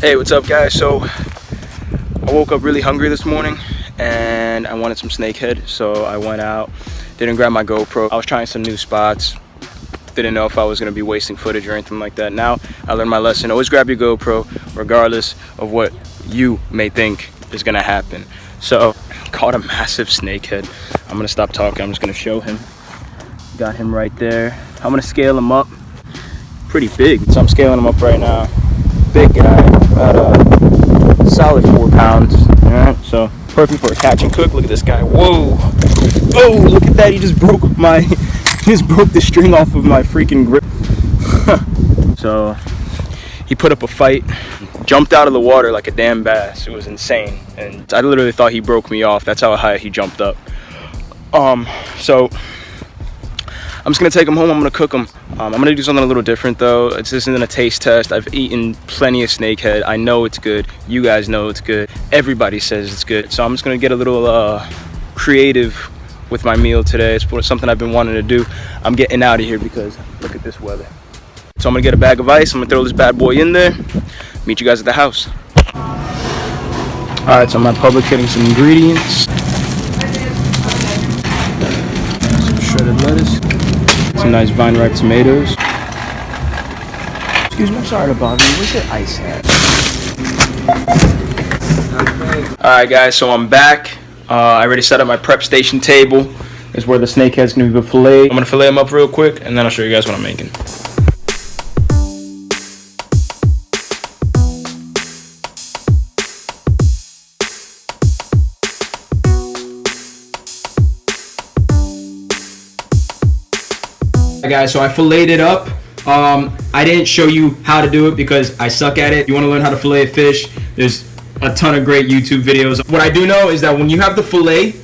Hey, what's up guys? So I woke up really hungry this morning and I wanted some snakehead, so I went out, didn't grab my GoPro. I was trying some new spots, didn't know if I was going to be wasting footage or anything like that. Now I learned my lesson. Always grab your GoPro regardless of what you may think is going to happen. So caught a massive snakehead. I'm going to stop talking, I'm just going to show him. Got him right there. I'm going to scale him up. Pretty big, so I'm scaling him up right now. Big guy, about a solid 4 pounds. All right, so perfect for a catch and cook. Look at this guy. Whoa! Oh, look at that! He just broke the string off of my freaking grip. So he put up a fight, jumped out of the water like a damn bass. It was insane, and I literally thought he broke me off. That's how high he jumped up. So I'm just gonna take him home. I'm gonna cook him. I'm gonna do something a little different though. This isn't a taste test. I've eaten plenty of snakehead. I know it's good. You guys know it's good. Everybody says it's good. So I'm just gonna get a little creative with my meal today. It's something I've been wanting to do. I'm getting out of here because look at this weather. So I'm gonna get a bag of ice. I'm gonna throw this bad boy in there. Meet you guys at the house. All right, so I'm at Publix getting some ingredients. Some shredded lettuce. Some nice vine-ripe tomatoes. Excuse me, I'm sorry to bother you. Where's your ice at? Alright guys, so I'm back. I already set up my prep station table. This is where the snakehead's gonna be filleted. I'm gonna fillet them up real quick and then I'll show you guys what I'm making. Guys, so I filleted it up. I didn't show you how to do it because I suck at it. You want to learn how to fillet a fish, there's a ton of great YouTube videos. What I do know is that when you have the fillet,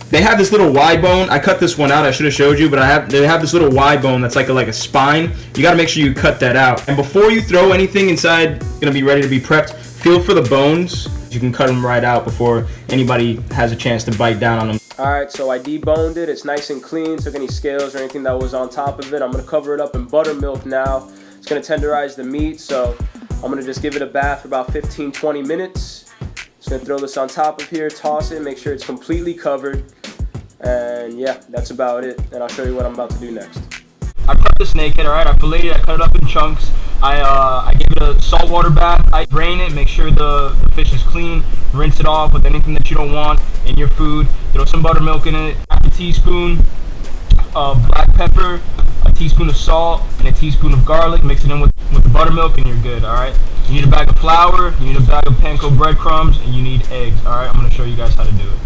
they have this little wide bone. I cut this one out, I should have showed you, but they have this little wide bone that's like a spine. You got to make sure you cut that out. And before you throw anything inside, gonna be ready to be prepped, feel for the bones. You can cut them right out before anybody has a chance to bite down on them. Alright, so I deboned it. It's nice and clean. Took any scales or anything that was on top of it. I'm going to cover it up in buttermilk now. It's going to tenderize the meat, so I'm going to just give it a bath for about 15-20 minutes. Just going to throw this on top of here, toss it, make sure it's completely covered. And yeah, that's about it. And I'll show you what I'm about to do next. I prepped the snakehead, alright? I filleted it, I cut it up in chunks. I gave it a saltwater bath. I drain it, make sure the fish is clean, rinse it off with anything that you don't want in your food. Throw some buttermilk in it, half a teaspoon of black pepper, a teaspoon of salt, and a teaspoon of garlic. Mix it in with the buttermilk and you're good, alright? You need a bag of flour, you need a bag of panko breadcrumbs, and you need eggs, alright? I'm going to show you guys how to do it.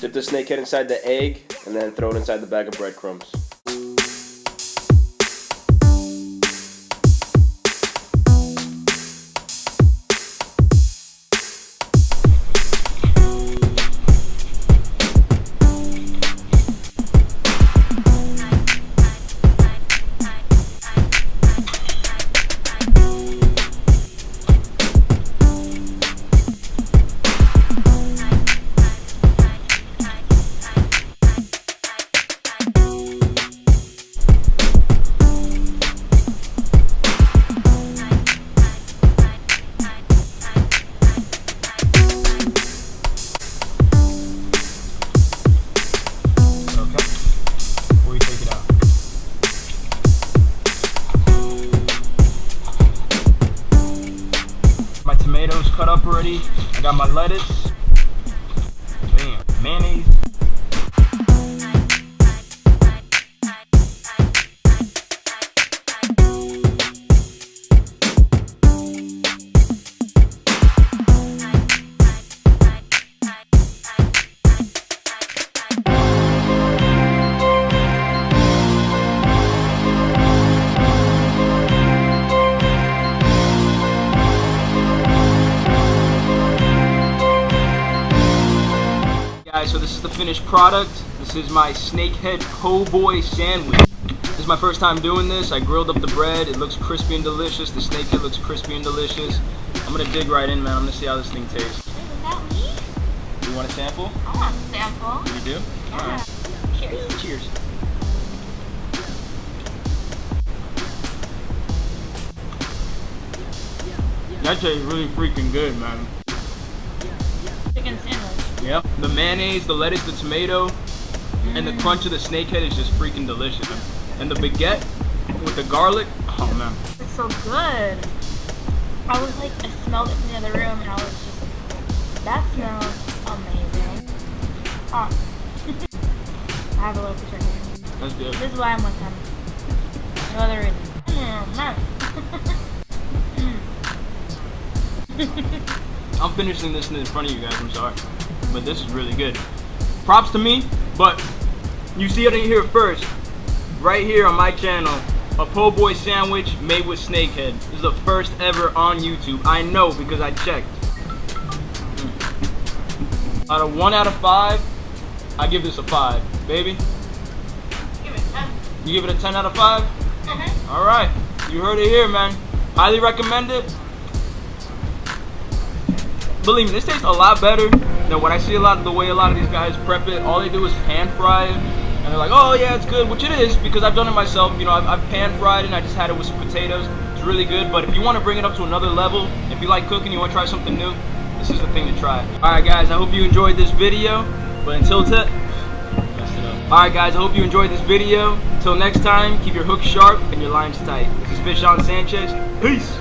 Dip the snakehead inside the egg and then throw it inside the bag of breadcrumbs. Tomatoes cut up already. I got my lettuce. Bam. Mayonnaise. Guys, so this is the finished product. This is my snakehead po' boy sandwich. This is my first time doing this. I grilled up the bread. It looks crispy and delicious. The snakehead looks crispy and delicious. I'm gonna dig right in, man. I'm gonna see how this thing tastes. Isn't that me? You want a sample? I want a sample. You do? Yeah. All right. Cheers. Cheers. That tastes really freaking good, man. Chicken sandwich. Yep. The mayonnaise, the lettuce, the tomato, and the crunch of the snakehead is just freaking delicious. And the baguette with the garlic, oh man. It's so good. I was like, I smelled it from the other room and I was just, that smells amazing. Oh. I have a little picture here. That's good. This is why I'm with him. No other reason. I'm finishing this in front of you guys, I'm sorry. But this is really good. Props to me, but you see it in here first. Right here on my channel, a po' boy sandwich made with snakehead. This is the first ever on YouTube. I know because I checked. Out of 1 out of 5, I give this a 5. Baby? Give it a 10. You give it a 10 out of 5? Alright, you heard it here, man. Highly recommend it. Believe me, this tastes a lot better than what I see the way a lot of these guys prep it. All they do is pan fry it. And they're like, oh yeah, it's good, which it is, because I've done it myself. You know, I've pan fried it and I just had it with some potatoes. It's really good, but if you want to bring it up to another level, if you like cooking, you want to try something new, this is the thing to try. Alright guys, I hope you enjoyed this video, but until Alright guys, I hope you enjoyed this video. Until next time, keep your hooks sharp and your lines tight. This is Fish on Sanchez. Peace!